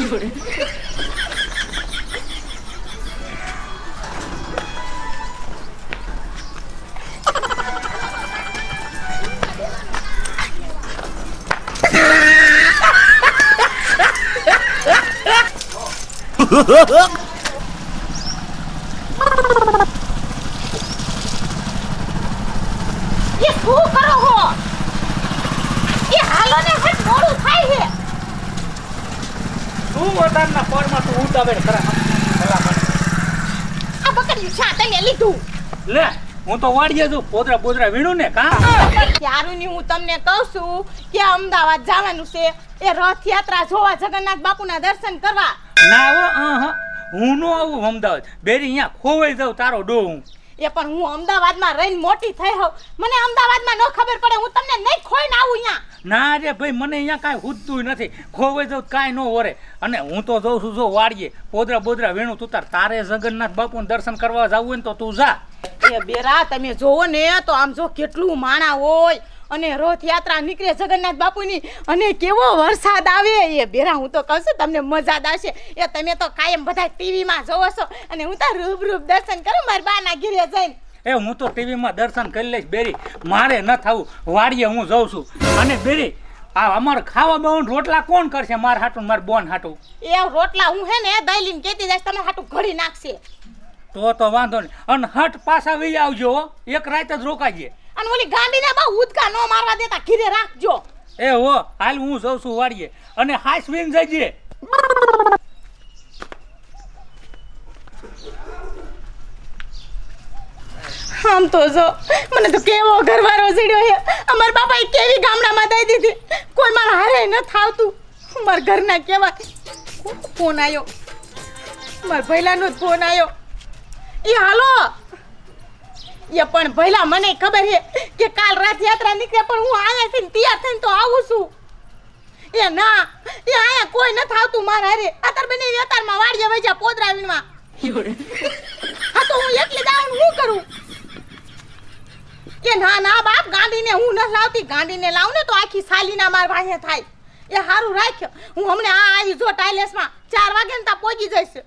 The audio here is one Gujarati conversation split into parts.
ये શું કરો હો? ये હાલો ને હટ મોડું થાય છે. તું વટાણના પોરમાં તું ઉતાવળ કરે ભલા મને. આ બકરીયું શા તને લીધું? લે હું તો વાડીએ છું પોદરા વીણું ને કા ત્યારુંની હું તમને કહું છું કે અમદાવાદ જવાનું છે એ રથયાત્રા જોવા જગન્નાથ બાપુના દર્શન કરવા. ના હો હું નો આવું અમદાવાદ બેરી અહીંયા ખોવાઈ જાઉં તારો ડો હું. એ પણ હું અમદાવાદમાં રહીને મોટી થઈ હોઉં મને અમદાવાદમાં ન ખબર પડે હું તમને નહીં ખોઈને આવું અહીંયા. ના રે ભાઈ મને અહીંયા કાંઈ હુજતું નથી ખોવાઈ જાઉં કાંઈ ન વરે અને હું તો જઉં છું જો વાડીએ પોદરા વીણું તું તારે જગન્નાથ બાપુને દર્શન કરવા જવું હોય ને તો તું જા. એ બેરા તમે જોવો ને તો આમ જો કેટલું માણા હોય અને રથયાત્રા નીકળે જગન્નાથ બાપુની અને કેવો વરસાદ આવે એ બેરા હું તો કહું છું તમને મજા જ આવશે. એ તમે તો કાયમ બધા ટીવીમાં જોવો છો અને હું તો રૂબરૂબ દર્શન કરું મારા બાના ઘરે જઈને. એ હું તો ટીવીમાં દર્શન કરી લઈશ બેરી મારે ન થવું વાડીએ હું જઉં છું. અને બેરી આ અમારે ખાવા બહુ રોટલા કોણ કરશે મારા હાટું મારા બોન હાટું? એ રોટલા હું હે ને દઈલીને કેતી જઈશ તમે હાટું ઘડી નાખશે. તો વાંધો નહીં અને હટ પાછા વહી આવજો એક રાત જ રોકાઈએ. અને ઓલી ગાંડીને બહુ ઉદકા ન મારવા દેતા ઘીરે રાખજો. એ હો હાલ હું જઉં છું વાડીએ અને હાસ વીન જઈએ. આમ તો જો મને તો કેવો ઘરવાળો જડ્યો છે અમાર બાપાએ કેવી ગામડામાં દઈ દીધી કોઈ મારા હારે ન થાવતું. મારા ઘરના કેવા ફોન આવ્યો મારા ભૈલાનો જ ફોન આવ્યો. એ હાલો એ પણ ભૈલા મને ખબર છે કે કાલ રથયાત્રા નીકળે પણ હું અહીંયાથી તૈયાર થઈને તો આવું છું. એ ના એ અહીંયા કોઈ ન થાવતું મારા હારે અત્યાર બની વેતારમાં વાડીએ વઈજા પોદરા વીણવા. હા તો હું એકલી જાઉં હું કરું? એ ના બાપ ગાંડીને હું ન લાવતી ગાંડીને લાવું ને તો આખી સાલીના માર વાહે થાય. એ હારું રાખ્યો હું હમણાં આવી જો ટાઇલેસમાં 4 વાગે ને તા પહોંચી જઈશ.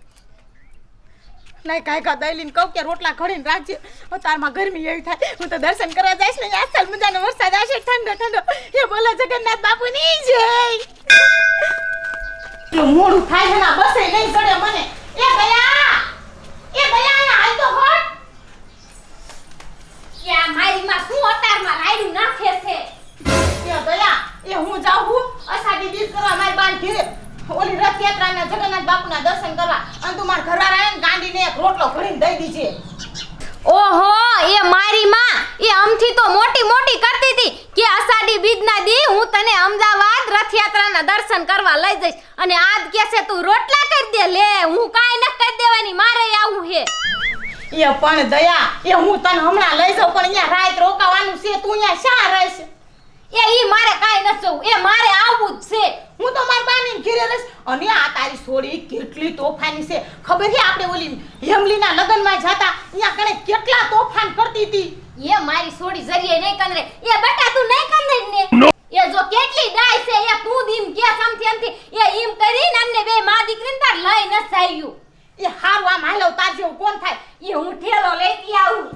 નહીં કાંઈ દઈલીને કહું કે રોટલા ઘડીને રાખજે તારમાં ગરમી એવી થાય હું તો દર્શન કરવા જઈશ ને આજકાલ મજાનો વરસાદ આવશે ઠંડો એ બોલો જગન્નાથ બાપુની જય. મોડું થાય છે ના બસે નહીં ચડે મને. એ દયા હાલ તો હોટ. યા મારી માં શું અતારમાં લાડુ નાખે છે? એ દયા એ હું જાઉં છું અષાઢી બીજ કરવા મારી બાન ઘરે ઓલી રથયાત્રાના જગન્નાથ બાપુના દર્શન કરવા અને તું મારા ઘરવાળા આવીને ગાંડીને એક રોટલો ભરીને દઈ દીજે. ઓહો એ મારી માં એ અમથી તો મોટી કરતી હતી કે અષાઢી બીજના દી હું તને અમદાવાદ રથયાત્રાના દર્શન કરવા લઈ જઈશ અને આજ કે છે તું રોટલા કરી દે. લે હું કાઈ ન કરી દેવાની મારે આવું હે. એ પણ દયા એ હું તને હમણાં લઈ જાઉં પણ અહીંયા રાત રોકાવાનું છે તું અહીંયા શા રહીશ? એ ઈ મારે કાઈ ન જોવું એ મારે આવવું જ છે. હું તો મારી બાની ઘરે રહીશ અને આ તારી સોડી કેટલી તોફાની છે ખબર છે? આપણે ઓલી હેમલીના લગનમાં જાતા અહીંયા કણે કેટલા તોફાન કરતી હતી. એ મારી છોડી જરીએ નહીં કંદરે. એ બેટા તું નહીં કંદરે ને. એ જો કેટલી ડાય છે એ તું દીમ કે સમથી અંથી એ ઈમ કરીને અમને બે માં દીકરીને તાર લઈ ન સાયું. એ હારું આમ હાલો તાર જેવું કોણ થાય? એ હું ઠેલો લેતી આવું.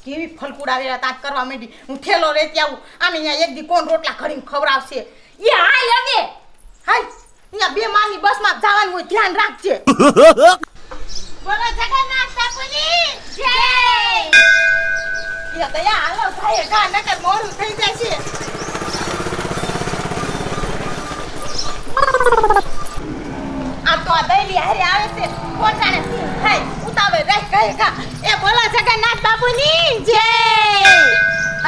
કેવી ફલકુડા વેરા તાત કરવા માંડી. હું ઠેલો લેતી આવું આને અહીંયા એક દી કોણ રોટલા ઘડીને ખવડાવશે? એ હાલ હવે હાલ અહીંયા બે માની બસમાં જવાનું હોય ધ્યાન રાખજે. બોલો જગન્નાથ બાપુની જય. એ દયા હાલો થાય ગા નકર મોડું થઈ જશે. આ તો આ દઈલી હારે આવે છે કોણ જાણે શું થાય ઉતાવળ રહી ગઈ કા. એ બોલો જગન્નાથ બાપુની જય.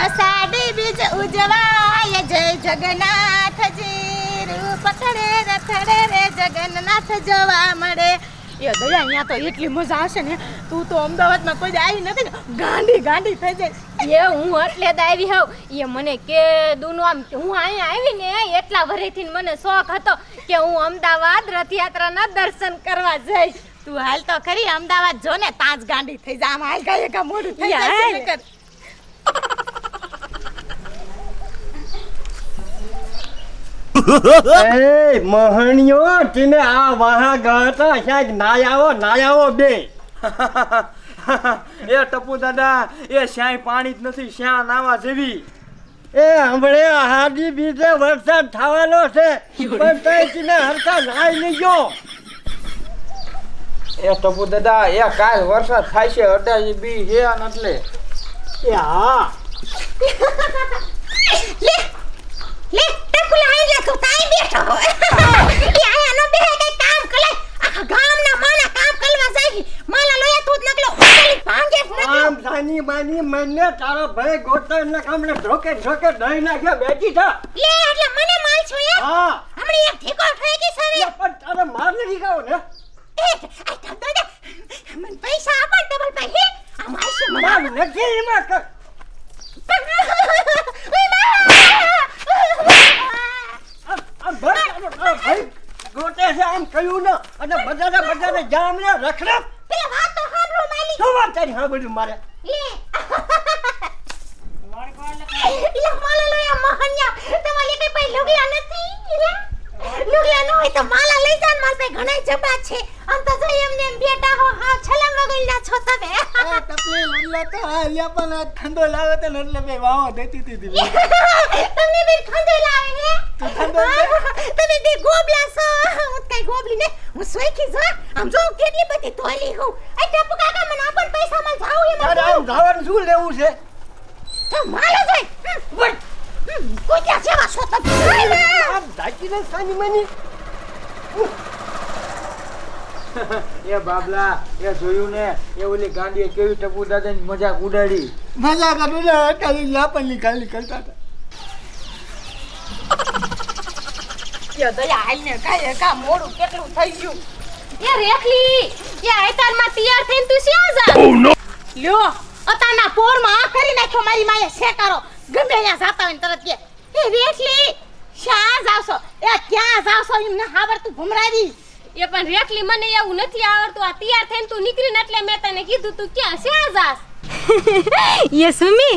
અષાઢી બીજ ઉજવાય જય જગન્નાથજી રૂપ ખડે રખડે રે જગન્નાથ જોવા મળે. એ દયા અહીંયા તો એટલી મજા આવશે ને તું તો અમદાવાદમાં કોઈ આવી નથી ને ગાંડી થઈ જાય. એ હું એટલે જ આવી હોઉં. એ મને કે દુનો આમ હું અહીંયા આવી ને એટલા વર્ષથી મને શોખ હતો કે હું અમદાવાદ રથયાત્રાના દર્શન કરવા જઈશ. તું હાલ તો ખરી અમદાવાદ જો ને તાજ ગાંડી થઈ જા. આમ હાલ ગાય કા મોડું થઈ જાય. એ મહણિયો તને આ વાહા ગાતા શાક નાયાવો બે એ ટપુ દાદા એ શ્યાય પાણી જ નથી શ્યા નાવા જેવી એ હમણે હાડી બીજે વરસાદ થવાનો છે પણ તને હરખા નાઈ લીજો એ ટપુ દાદા એ કાલ વરસાદ થાય છે અડાજી બી હે ને એટલે એ હા લે ટપુલા આઈ લે તું તાઈ બેઠો એ આયા નો બે કઈ કામ કરે આખા ગામના માણા કામ કરવા જાય માલા લોયા તું જ નકલો ઉતરી ભાંગે નકલો આમ સાની માની મને તારો ભાઈ ગોતર ને કામને ઢોકે દઈ નાખ્યા બેઠી થા લે એટલે મને માલ છો એ હા હમણે એક ઠીકો થઈ ગઈ સવે એ પણ તારે માર નથી ખાવ ને એ આ દાદા મને પૈસા આપણ ડબલ ભાઈ હે આ માશે માર નથી એમાં કર આમ બસ તારો ભાઈ ગોતે છે આમ કહ્યું ને અને બજારે જામ ને રખડે પેલા વાત તો સાંભળો માલી શું વાત તારી સાંભળ્યું મારે લે ઇલા માલા લોયા મહન્યા તમારી કઈ પઈ લુગલા નથી ઇલા લુગલા ન હોય તો માલા લઈ જાન માર પે ઘણા જબા છે આમ તો જો એમને બેટા હો હા છલંગ વગલના છો તમે ટપલી લલ્લા તો આલ્યા પણ આ ઠંડો લાવે તો એટલે બે વાવો દેતી હતી તમને બે ઠંડો લાવે હે તું ઠંડો દે તમે બે ગોબલા છો હું કઈ ગોબલી ને હું સોઈખી જો આમ જો કેટલી બધી તોલી હું આ ટપુ કાકા મને આપણ પૈસા માં જાવ તારે આમ ધાવાનું શું લેવું છે તો માલો જોઈ કોઈ ક્યાં સેવા છો તમે આમ ધાકીને સાની માની એ બાબલા એ જોયું ને એ ઓલી ગાંડીએ કેવી ટપુ દાદાની મજાક ઉડાડી મજા કરું ને તારી લાપણની ખાલી કરતા હતા યો દયા આઈને કાય કા મોડું કેટલું થઈ ગયું એ રેખલી એ આયતારમાં તૈયાર થઈને તું શ્યાં જા લ્યો અતાના પોરમાં આ કરી નાખ્યો મારી માએ શેકારો ગમે અહીંયા જાતા હોય તરત કે એ રેખલી શા જાવસો એ ક્યાં જાવસો એમ ન આવડતું ભમરાડી એ પણ રેખલી મને એવું નથી આવડતું આ તૈયાર થઈને તું નીકળીને એટલે મેં તને કીધું તું ક્યાં શ્યાં જાસ ये सुमी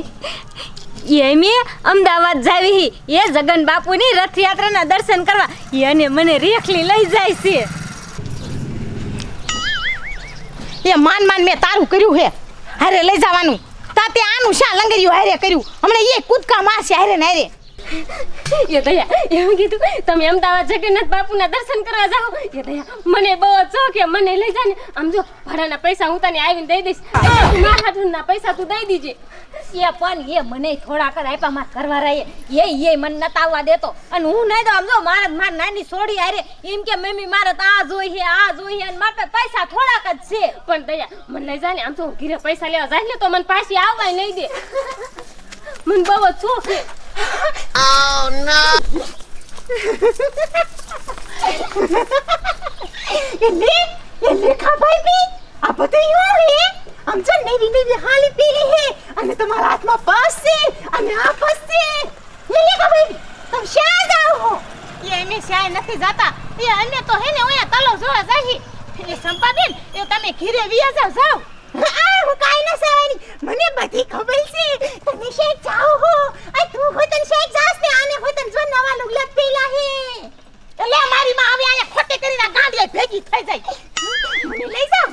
ये मैं अमदावाद जावी ये जगन बापूની રથયાત્રાના દર્શન કરવા અને મને રેખલી લઈ જાય છે એ માન મેં તારું કર્યું હે હારે લઈ જવાનું તાતે આનું શા લંગર્યું હારે કર્યું હમણે એ કૂદકા મારશે હારે ને હારે એ દયા એમ કીધું તમે અમદાવાદ જગન્નાથ બાપુના દર્શન કરવા જાઓ એ દયા મને બહુ ચોકે મને લઈ જા ને આમ જો ભાડાના પૈસા હું તને આવીને દઈ દઈશ મારા હાથના પૈસા તું દઈ દીજે એ પણ એ મને થોડા કર આપ્યા માં કરવા રહે એ મને નતા આવવા દેતો અને હું નહીં તો આમ જો માર નાની છોડી હારે એમ કે મમ્મી મારે તો આ જોઈએ અને મારે પૈસા થોડાક જ છે પણ દયા મને લઈ જા ને આમ તો હું ઘરે પૈસા લેવા જાય ને તો મને પાછી આવવાય નહીં દે મને બહુ ચોકે એ લેખા ભાઈ બી આ બધું યો હે આમ જો નવી હાલી પીલી હે અને તમારા હાથમાં પર્સ છે અને આ પર્સ છે એ લેખા ભાઈ તમે શા જાવ હો એ અમે શાય નથી જાતા એ અમે તો હે ને ઓયા તલો જોવા જાહી એ સંપાબેન એ તમે ઘરે વિયા જાવ હું કાઈ ન સવાની મને બધી ખબર છે તમે શેક જાવ હો આ તું હોય તને શેક જાસ ને આને હોય તને જો નવા લુગલા પેલા હે એટલે મારી માં આવે આયા ખોટે કરીને ગાંડિયા ભેગી થઈ જાય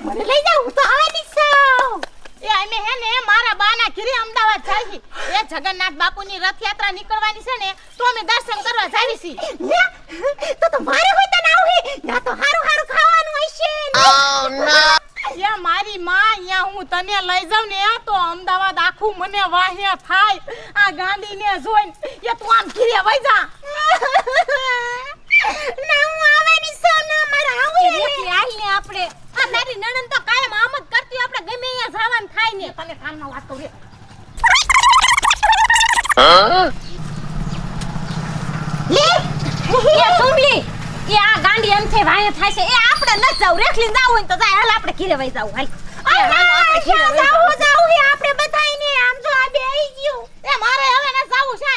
મને લઈ જાવ હું તો આવવાની છું એ અમે હે ને મારા બાના ઘરે અમદાવાદ જાવી એ જગન્નાથ બાપુની રથયાત્રા નીકળવાની છે ને તો અમે દર્શન કરવા જાવી છી તો મારે હોય તને આવ હે ના તો હારું ખાવાનું હશે ઓ નો યા મારી માં અહીંયા હું તને લઈ જાઉં ને તો અમદાવાદ આખું મને વાહ્યા થાય આ ગાંડીને જોઈને એ તું આમ ઘરે વઈ જા ના હું આવવાની છું ના મારા આવું રેખલી આલ ને આપણે આ તારી નણંદ તો કાયમ આમ જ કરતી આપણે ગમે અહીંયા જવાનું થાય ને તને કાનમાં વાત કહું રે એ સુમલી એ આ ગાંડી એમ છે વાય થાય છે એ આપણે ન જાવ રેખલી જાવ હોય તો જાય હાલ આપણે ઘરે વઈ જાવ હાલ જાવું હે આપણે બધાઈને આમ જો આ બે આવી ગયું એ મારે હવે ન જાવું છે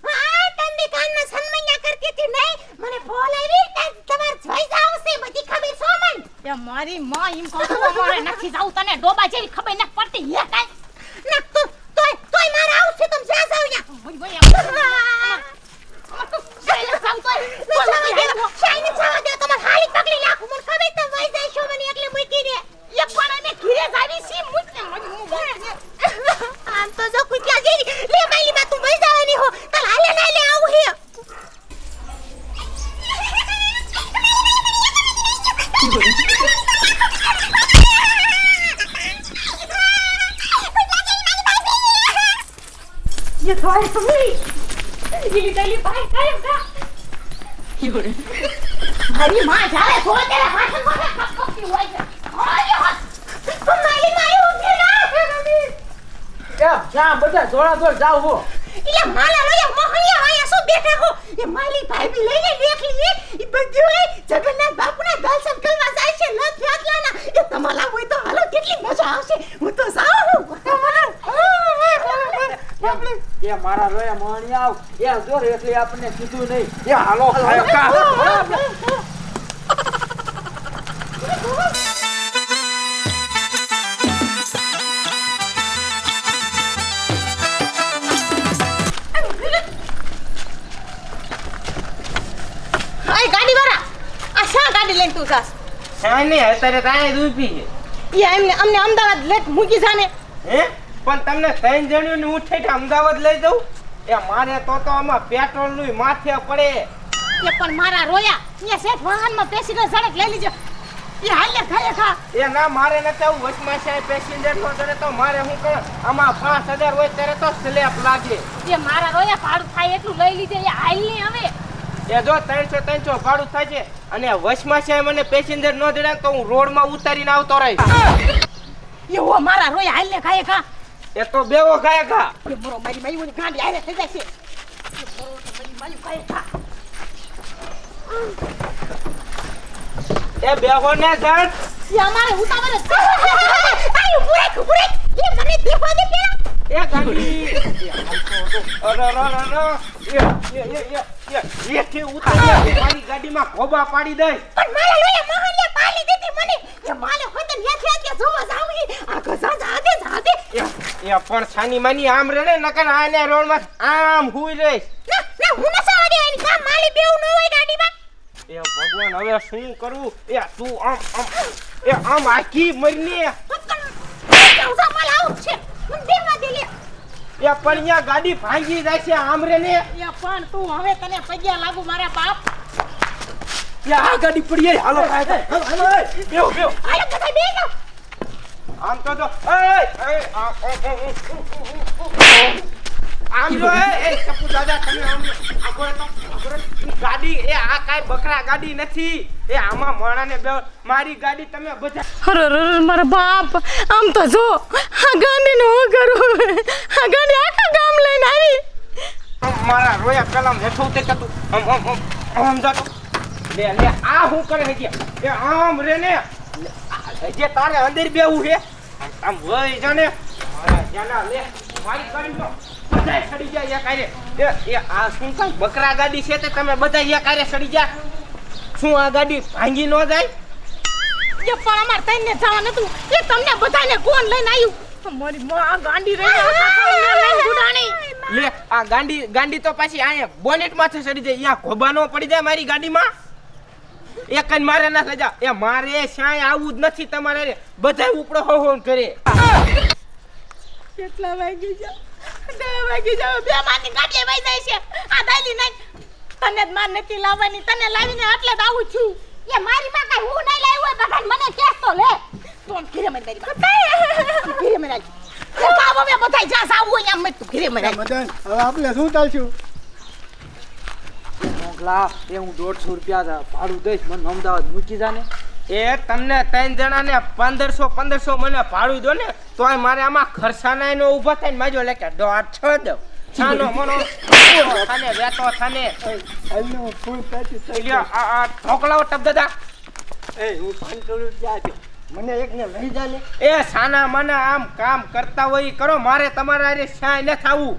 આ તંબી કાનમાં સન્મૈયા કરતી હતી નહીં મને બોલાવી તમાર જોઈ જાવ છે બધી ખબર છો મન એ મારી માં એમ કહું તો મારે નથી જાવું તને ડોબા જેવી ખબર ન પડતી હે કાઈ ના તોય મારે આવું છે તમે જા જાવ યા મને ખબર તો વઈ જાય છો મને એકલી મૂકી દે એક પણ અમે ઘીરે જાવી સી મૂકને આમ તો જો કુત્યા જેવી લે માલી માં તું વઈ જવાની હો તાલ હાલે ના લે આવું હે ये थोड़ी सुनी ये गली भाई कायम का अरे मां जाए थोड़ा तेरा भाषण बोले कपकी हुआ है अरे तुम माली माई उठे ना એ ક્યાં બધા જોડા જોડ જાવ હો ये माला लो ये मोहनिया आया सो बैठा हो ये माली भाई भी लेने देख लिए ये બધું है જગન્નાથ બાપુના દર્શન કરવા જાય છે લથ યાત્રાના એ તમારા હોય તો હાલો કેટલી મજા આવશે હું તો જાઉં એ મારા રોયા મોહણી આવ એ જો એટલે આપણને કીધું નહીં એ હાલો કાકા આય ગાડી વાળા આ શા ગાડી લઈને તું જાસ સાની અત્યારે તાય દૂપી છે એ અમને અમદાવાદ લેટ મૂકી જાને હે પણ તમને ત્રણ જણ્યોને ઉઠાઈ અમદાવાદ લઈ દઉં એ મારે તો આમાં પેટ્રોલ નું માથે પડે એ પણ મારા રોયા એ શેઠ વાહનમાં પેસેન્જર સડક લઈ લીજો એ હાલે ખાય ખા એ ના મારે નથી આવું વચમાં છે પેસેન્જર નો ત્યારે તો મારે શું કરે આમાં 5000 હોય ત્યારે તો સ્લેપ લાગે એ મારા રોયા ભાડું થાય એટલું લઈ લીધે એ હાલ ની હવે એ જો 300 ભાડું થાય છે અને વચમાં છે મને પેસેન્જર નો દેડે તો હું રોડ માં ઉતારીને આવતો રહીશ એવો મારા રોયા હાલે ખાય ખા એ તો બેવો ખાય ખા એ મરો મારી મારી ગાડી આરે થઈ જાય છે એ મરો મારી મારી ખાય ખા એ બેહો ને જણ એ અમારે ઉતાવળ છે આય ઉભરે એ મને દેખવા દે પેલા એ ગાડી અરે થી ઉતારી મારી ગાડીમાં ખોબા પાડી દે પણ મારા લોયા મોહનલે પાલી દીધી મને એ માલે હોતન યાથી જોવા જાવી આ કસા જાદે એ પણ છાની માની આમ રે ને નકર આને રોડ માં આમ હુઈ રે ના હું ન સાવા દે એની કામ માલી બેઉ ન હોય ગાડીમાં એ ભગવાન હવે શું કરું એ તું આમ આખી મરની ઉસા માલ આઉટ છે હું દેવા દે લે એ પણ અહીંયા ગાડી ભાંગી જાય છે આમ રે ને એ પણ તું હવે તને પગ્યા લાગુ મારા બાપ એ આ ગાડી પડી હાલો હાલો બેહો આલે કથા બે જાવ આમ તો જો આમ જો એ ટપુ દાદા તમે આમ આગળ તો ગાડી એ આ કાઈ બકરા ગાડી નથી એ આમાં મોણાને બે મારી ગાડી તમે બધા અરે મારા બાપ આમ તો જો આ ગાંડી નો કરું આ ગાંડી આખા ગામ લઈને આવી મારા રોયા કલમ હેઠું તે કતું આમ જાતો લે આ હું કરે છે એ આમ રે ને જે તારે અંદર બેવું છે આમ વઈ જાને મારા જાના લે મારી ગાડીનો બધા સડી જાય એક આરે એ આ શું કાઈ બકરા ગાડી છે તે તમે બધા એક આરે સડી જા શું આ ગાડી ભાંગી ન જાય એ પણ અમાર તઈને જવા નતું એ તમને બધાને કોણ લઈને આવ્યું મારી માં આ ગાંડી રહી આખા ગામને લઈને ગુડાણી લે આ ગાંડી તો પાછી આયા બોનેટ માથે સડી જાય અહીંયા ખોબાનો પડી જાય મારી ગાડીમાં એક જ મારે ના સજા એ મારે શાય આવું જ નથી તમારે બધાય ઉપડો હો કરે કેટલા વાગી જા 2 વાગી જાવ બે માની ગાડી વઈ જાય છે આ દાલી નહીં તને જ માર નથી લાવવાની તને લાવીને એટલે જ આવું છું એ મારી માં કઈ હું નહીં લાવ્યો હોય બધાને મને કેસ તો લે તો આમ ઘીરે મરી ઘીરે મરી એ કાવ હવે બધાય જા સાવ હોય આમ તું ઘીરે મરી મદન હવે આપણે શું ચાલશું મોકલા એ હું 150 રૂપિયા ભાડું દઈશ મને અમદાવાદ મૂકી જાને એ તમને 3 જણાને 1500 મને ભાડું દો ને તોય મારે આમાં ખર્ચાના નો ઊભા થઈને માજો લેકે 1.5 દો છાનો મનો થાને વેતો થાને આલનો ફૂલ પેટી થઈ લ્યો આ ઢોકલાઓ ટપ દાદા એ હું 500 રૂપિયા દે મને એકને લઈ જા ને એ સાના મને આમ કામ કરતા હોય ઈ કરો મારે તમારા હારે શાય ન થાવું